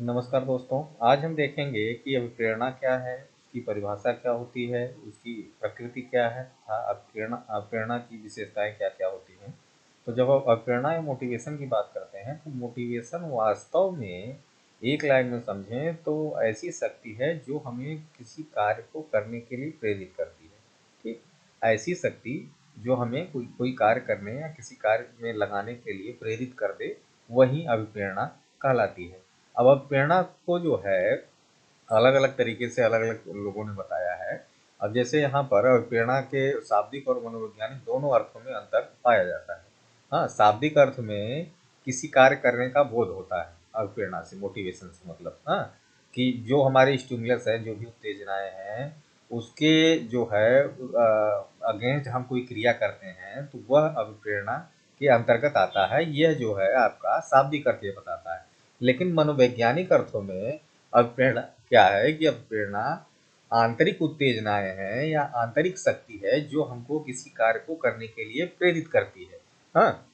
नमस्कार दोस्तों। आज हम देखेंगे कि अभिप्रेरणा क्या है, उसकी परिभाषा क्या होती है, उसकी प्रकृति क्या है तथा अभिप्रेरणा की विशेषताएं क्या-क्या होती हैं। तो जब हम अभिप्रेरणा या मोटिवेशन की बात करते हैं तो मोटिवेशन वास्तव में एक लाइन में समझें तो ऐसी शक्ति है जो हमें किसी कार्य को करने के लिए प्रेरित करती है। ठीक, ऐसी शक्ति जो हमें कोई कोई कार्य करने या किसी कार्य में लगाने के लिए प्रेरित कर दे, वही अभिप्रेरणा कहलाती है। अब प्रेरणा को जो है अलग-अलग तरीके से अलग-अलग लोगों ने बताया है। अब जैसे यहाँ पर प्रेरणा के शाब्दिक और मनोवैज्ञानिक दोनों अर्थों में अंतर पाया जाता है। हाँ, शाब्दिक अर्थ में किसी कार्य करने का बोध होता है प्रेरणा से, मोटिवेशन से मतलब हाँ, कि जो हमारे स्टिमुलस है, जो भी उत्तेजनाएं हैं, उसके जो है अगेंस्ट हम कोई क्रिया करते हैं तो वह अभिप्रेरणा के अंतर्गत आता है। यह जो है आपका शाब्दिक अर्थ ये बताता है। लेकिन मनोवैज्ञानिक अर्थों में अभिप्रेरणा क्या है कि अभिप्रेरणा आंतरिक उत्तेजनाएं हैं या आंतरिक शक्ति है जो हमको किसी कार्य को करने के लिए प्रेरित करती है। हाँ,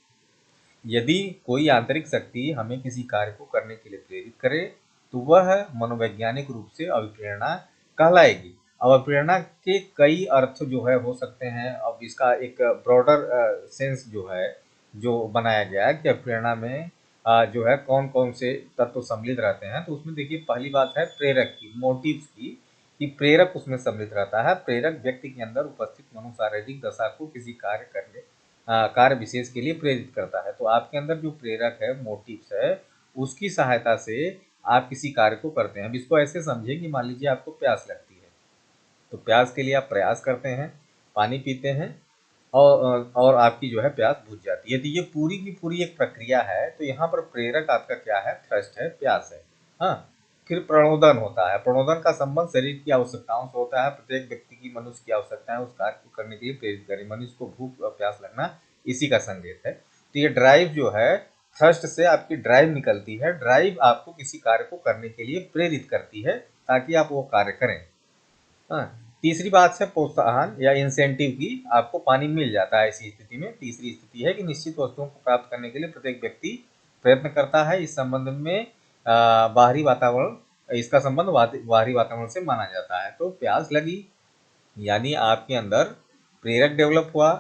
यदि कोई आंतरिक शक्ति हमें किसी कार्य को करने के लिए प्रेरित करे तो वह मनोवैज्ञानिक रूप से अभिप्रेरणा कहलाएगी। अब अभिप्रेरणा के कई अर्थ जो है हो सकते हैं। अब इसका एक ब्रॉडर सेंस जो है जो बनाया गया है कि अभिप्रेरणा में जो है कौन कौन से तत्व सम्मिलित रहते हैं। तो उसमें देखिए पहली बात है प्रेरक की, मोटिव्स की, कि प्रेरक उसमें सम्मिलित रहता है। प्रेरक व्यक्ति के अंदर उपस्थित मनोशारीरिक दशा को किसी कार्य विशेष के लिए प्रेरित करता है। तो आपके अंदर जो प्रेरक है, मोटिव्स है, उसकी सहायता से आप किसी कार्य को करते हैं। अब इसको ऐसे समझें कि मान लीजिए आपको प्यास लगती है, तो प्यास के लिए आप प्रयास करते हैं, पानी पीते हैं और आपकी जो है प्यास बुझ जाती है। तो ये पूरी की पूरी एक प्रक्रिया है। तो यहाँ पर प्रेरक आपका क्या है? थ्रस्ट है, प्यास है। हाँ, फिर प्रणोदन होता है। प्रणोदन का संबंध शरीर की आवश्यकताओं से होता है। प्रत्येक व्यक्ति की मनुष्य की आवश्यकता है उस कार्य को करने के लिए प्रेरित करे। मनुष्य को भूख और प्यास लगना इसी का संकेत है। तो ये ड्राइव जो है, थ्रस्ट से आपकी ड्राइव निकलती है। ड्राइव आपको किसी कार्य को करने के लिए प्रेरित करती है ताकि आप वो कार्य करें। हाँ, तीसरी बात है प्रोत्साहन या इंसेंटिव की। आपको पानी मिल जाता है ऐसी स्थिति में। तीसरी स्थिति है कि निश्चित वस्तुओं को प्राप्त करने के लिए प्रत्येक व्यक्ति प्रयत्न करता है। इस संबंध में बाहरी वातावरण, इसका संबंध बाहरी वातावरण से माना जाता है। तो प्यास लगी यानी आपके अंदर प्रेरक डेवलप हुआ,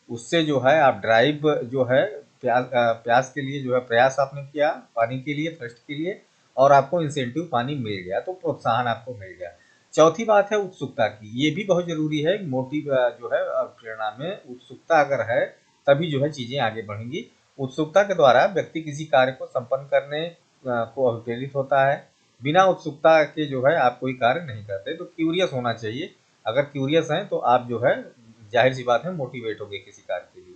उससे जो है आप ड्राइव जो है प्यास के लिए जो है प्रयास आपने किया पानी के लिए, थ्रस्ट के लिए, और आपको इंसेंटिव पानी मिल गया, तो प्रोत्साहन आपको मिल गया। चौथी बात है उत्सुकता की। ये भी बहुत जरूरी है। मोटिव जो है प्रेरणा में उत्सुकता अगर है तभी जो है चीजें आगे बढ़ेंगी। उत्सुकता के द्वारा व्यक्ति किसी कार्य को संपन्न करने को अभिप्रेरित होता है। बिना उत्सुकता के जो है आप कोई कार्य नहीं करते। तो क्यूरियस होना चाहिए। अगर क्यूरियस हैं तो आप जो है जाहिर सी बात है मोटिवेट होंगे किसी कार्य के लिए।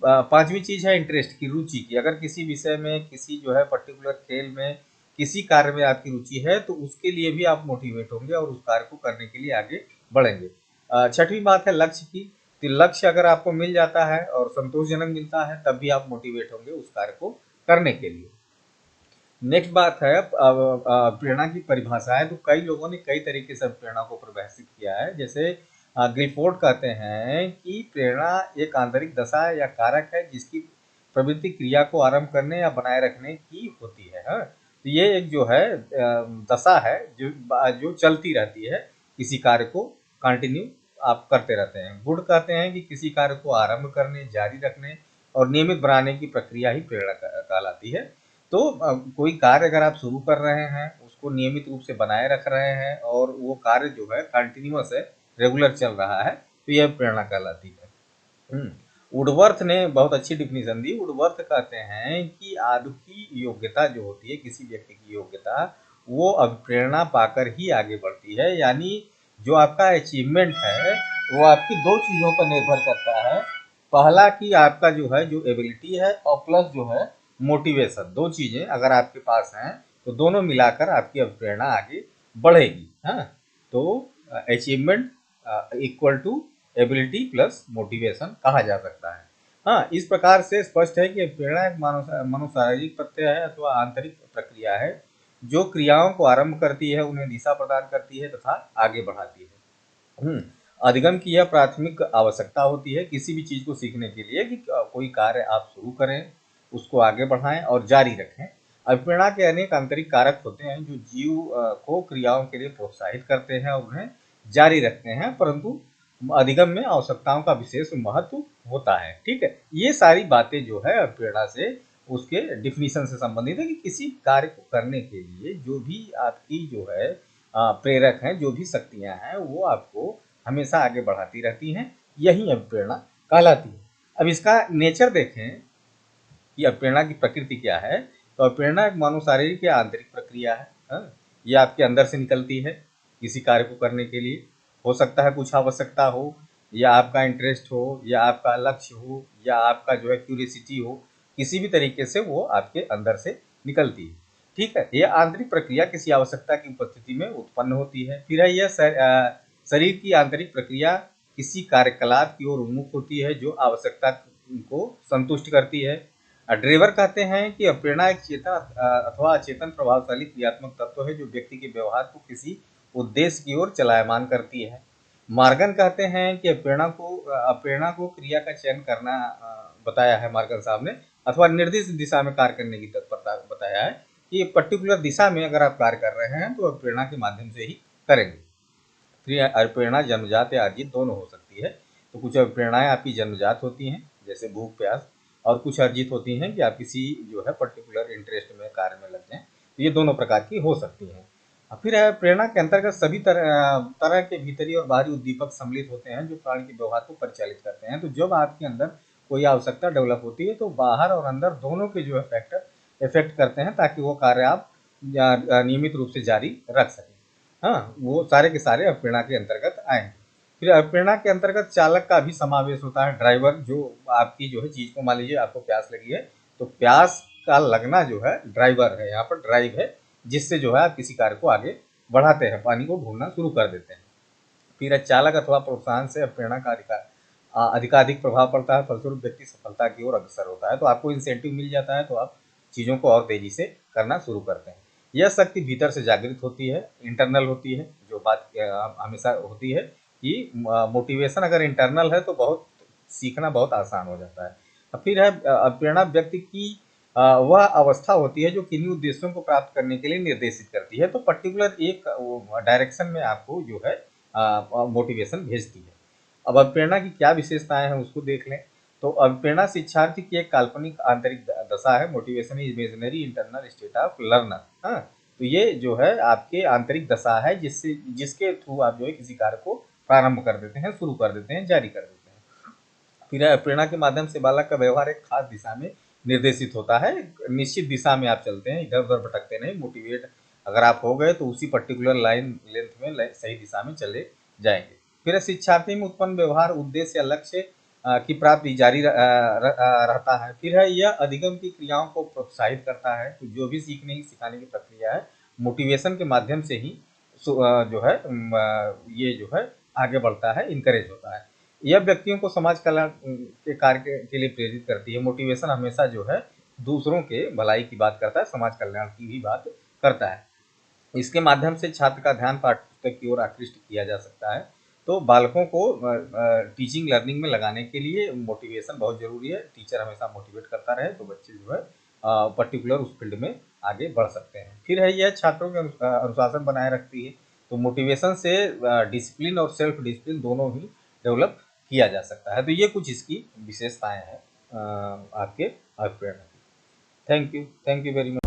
पांचवी चीज है इंटरेस्ट की, रुचि की। अगर किसी विषय में, किसी जो है पर्टिकुलर खेल में, किसी कार्य में आपकी रुचि है तो उसके लिए भी आप मोटिवेट होंगे और उस कार्य को करने के लिए आगे बढ़ेंगे। छठवीं बात है लक्ष्य की। तो लक्ष्य अगर आपको मिल जाता है और संतोषजनक मिलता है तब भी आप मोटिवेट होंगे उस कार्य को करने के लिए। नेक्स्ट बात है प्रेरणा की परिभाषा है। तो कई लोगों ने कई तरीके से प्रेरणा को परिभाषित किया है। जैसे गिलफोर्ड कहते हैं कि प्रेरणा एक आंतरिक दशा या कारक है जिसकी प्रवृत्ति क्रिया को आरंभ करने या बनाए रखने की होती है। हाँ? तो ये एक जो है दशा है जो चलती रहती है। किसी कार्य को कंटिन्यू आप करते रहते हैं। गुण कहते हैं कि किसी कार्य को आरंभ करने, जारी रखने और नियमित बनाने की प्रक्रिया ही प्रेरणा कहलाती है। तो कोई कार्य अगर आप शुरू कर रहे हैं, उसको नियमित रूप से बनाए रख रहे हैं और वो कार्य जो है कंटिन्यूअस है, रेगुलर चल रहा है, तो यह प्रेरणा कहलाती है। वुडवर्थ ने बहुत अच्छी डिफिनीशन दी। वुडवर्थ कहते हैं कि आपकी योग्यता जो होती है, किसी व्यक्ति की योग्यता, वो अभिप्रेरणा पाकर ही आगे बढ़ती है। यानी जो आपका अचीवमेंट है वो आपकी दो चीज़ों पर निर्भर करता है। पहला कि आपका जो है जो एबिलिटी है और प्लस जो है मोटिवेशन। दो चीज़ें अगर आपके पास हैं तो दोनों मिलाकर आपकी अभिप्रेरणा आगे बढ़ेगी। हाँ, तो achievement equal to ability plus motivation कहा जा सकता है। हाँ, इस प्रकार से स्पष्ट है कि प्रेरणा एक मनोशारीरिक तथ्य है अथवा आंतरिक प्रक्रिया है जो क्रियाओं को आरंभ करती है, उन्हें दिशा प्रदान करती है तथा आगे बढ़ाती है। अधिगम की यह प्राथमिक आवश्यकता होती है किसी भी चीज को सीखने के लिए कि कोई कार्य आप शुरू करें, उसको आगे बढ़ाएं और जारी रखें। अभिप्रेरणा के अनेक आंतरिक कारक होते हैं जो जीव को क्रियाओं के लिए प्रोत्साहित करते हैं और उन्हें जारी रखते हैं, परंतु अधिगम में आवश्यकताओं का विशेष महत्व होता है। ठीक है, ये सारी बातें जो है अभिप्रेरणा से उसके डिफिनीशन से संबंधित है कि किसी कार्य को करने के लिए जो भी आपकी जो है प्रेरक हैं, जो भी शक्तियां हैं, वो आपको हमेशा आगे बढ़ाती रहती हैं, यही अभिप्रेरणा कहलाती है। अब इसका नेचर देखें कि अप्रेरणा की प्रकृति क्या है। तो अप्रेरणा एक मानव शारीरिक या आंतरिक प्रक्रिया है। हाँ? ये आपके अंदर से निकलती है किसी कार्य को करने के लिए। हो सकता है कुछ आवश्यकता हो, या आपका इंटरेस्ट हो, या आपका लक्ष्य हो, या आपका जो है क्यूरियसिटी हो, किसी भी तरीके से वो आपके अंदर से निकलती है। ठीक है, यह आंतरिक प्रक्रिया किसी आवश्यकता की उपस्थिति में उत्पन्न होती है। फिर है यह शरीर की आंतरिक प्रक्रिया किसी कार्यकलाप की ओर उन्मुख होती है जो आवश्यकता को संतुष्ट करती है। ड्रेवर कहते हैं कि प्रेरणा एक चेतन अथवा अचेतन प्रभावशाली क्रियात्मक तत्व है जो व्यक्ति के व्यवहार को किसी उद्देश्य की ओर चलायमान करती है। मार्गन कहते हैं कि प्रेरणा को क्रिया का चयन करना बताया है मार्गन साहब ने, अथवा निर्दिष्ट दिशा में कार्य करने की तत्परता बताया है कि पर्टिकुलर दिशा में अगर आप कार्य कर रहे हैं तो प्रेरणा के माध्यम से ही करेंगे। फिर प्रेरणा जन्मजात या अर्जित दोनों हो सकती है। तो कुछ प्रेरणाएं आपकी जन्मजात होती हैं जैसे भूख प्यास, और कुछ अर्जित होती हैं कि आप किसी जो है पर्टिकुलर इंटरेस्ट में कार्य में लग जाएं। तो ये दोनों प्रकार की हो सकती हैं। फिर प्रेरणा के अंतर्गत सभी तरह के भीतरी और बाहरी उद्दीपक सम्मिलित होते हैं जो प्राणी के व्यवहार को परिचालित करते हैं। तो जब आपके अंदर कोई आवश्यकता डेवलप होती है तो बाहर और अंदर दोनों के जो है फैक्टर इफेक्ट करते हैं ताकि वो कार्य आप नियमित रूप से जारी रख सकें। हाँ, वो सारे के सारे अप्रेरणा के अंतर्गत आएंगे। फिर अप्रेरणा के अंतर्गत चालक का भी समावेश होता है, ड्राइवर, जो आपकी जो है चीज को, मान लीजिए आपको प्यास लगी है तो प्यास का लगना जो है ड्राइवर है, यहाँ पर ड्राइव है, जिससे जो है आप किसी कार्य को आगे बढ़ाते हैं, पानी को ढूंढना शुरू कर देते हैं। फिर चालक अथवा प्रोत्साहन से प्रेरणा का अधिकाधिक प्रभाव पड़ता है, फलस्वरूप व्यक्ति सफलता की ओर अग्रसर होता है। तो आपको इंसेंटिव मिल जाता है तो आप चीज़ों को और तेजी से करना शुरू करते हैं। यह शक्ति भीतर से जागृत होती है, इंटरनल होती है। जो बात हमेशा होती है कि मोटिवेशन अगर इंटरनल है तो बहुत सीखना बहुत आसान हो जाता है। फिर है प्रेरणा व्यक्ति की वह अवस्था होती है जो किन्हीं उद्देश्यों को प्राप्त करने के लिए निर्देशित करती है। तो पर्टिकुलर एक डायरेक्शन में आपको जो है मोटिवेशन भेजती है। अब अभिप्रेरणा की क्या विशेषताएं हैं उसको देख लें। तो अभिप्रेरणा शिक्षार्थी की एक काल्पनिक आंतरिक दशा है। Motivation is imaginary internal state of learner. हाँ, तो ये जो है आपके आंतरिक दशा है जिसके थ्रू आप जो है किसी कार्य को प्रारंभ कर देते हैं, शुरू कर देते हैं, जारी कर देते हैं। फिर प्रेरणा के माध्यम से बालक का व्यवहार एक खास दिशा में निर्देशित होता है। निश्चित दिशा में आप चलते हैं, इधर उधर भटकते नहीं। मोटिवेट अगर आप हो गए तो उसी पर्टिकुलर लाइन लेंथ में सही दिशा में चले जाएंगे। फिर शिक्षार्थी में उत्पन्न व्यवहार उद्देश्य या लक्ष्य की प्राप्ति जारी रहता है। फिर है यह अधिगम की क्रियाओं को प्रोत्साहित करता है। तो जो भी सीखने की सिखाने की प्रक्रिया है मोटिवेशन के माध्यम से ही जो है ये जो है आगे बढ़ता है, इनकरेज होता है। यह व्यक्तियों को समाज कल्याण के कार्य के लिए प्रेरित करती है। मोटिवेशन हमेशा जो है दूसरों के भलाई की बात करता है, समाज कल्याण की भी बात करता है। इसके माध्यम से छात्र का ध्यान पाठ्यपुस्तक की ओर आकृष्ट किया जा सकता है। तो बालकों को टीचिंग लर्निंग में लगाने के लिए मोटिवेशन बहुत जरूरी है। टीचर हमेशा मोटिवेट करता रहे तो बच्चे जो है पर्टिकुलर उस फील्ड में आगे बढ़ सकते हैं। फिर है यह छात्रों के अनुशासन बनाए रखती है। तो मोटिवेशन से डिसिप्लिन और सेल्फ डिसिप्लिन दोनों ही डेवलप किया जा सकता है। तो ये कुछ इसकी विशेषताएं हैं आपके अभिप्रेरणा की। Thank you very much.